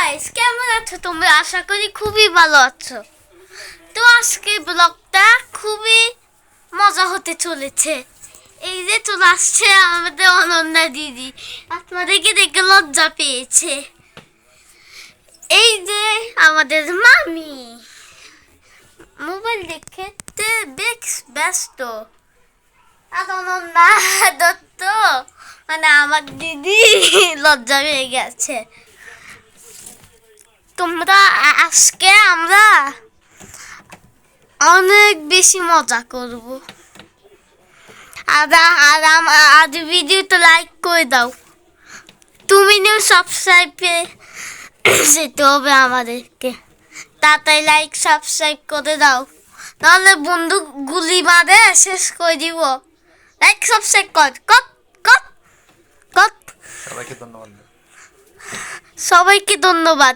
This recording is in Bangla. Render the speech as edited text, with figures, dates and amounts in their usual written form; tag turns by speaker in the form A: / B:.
A: গাইস, কেমন আছো তোমরা? আশা করি খুবই ভালো আছো। তো আজকে ব্লগটা খুবই মজা হতে চলেছে। এই যে চলে আসছে আমাদের অনন্যা দিদি, আপনাদেরকে দেখে লজ্জা পেয়েছে। এই যে আমাদের মামি মোবাইল দেখতে বেশ ব্যস্ত। আর অনন্যা দত্ত মানে আমার দিদি লজ্জা পেয়ে গেছে। তোমরা আজকে আমরা অনেক বেশি মজা করব। আর ভিডিওটা লাইক করে দাও। তুমি নিউ সাবস্ক্রাইবে যেতে হবে আমাদেরকে। তাড়াতাড়ি লাইক সাবস্ক্রাইব করে দাও, নাহলে বন্ধু গুলি মারে শেষ করে দিব। লাইক সাবস্ক্রাইব কর কর কর কর।
B: সবাইকে ধন্যবাদ।
A: সবাইকে ধন্যবাদ।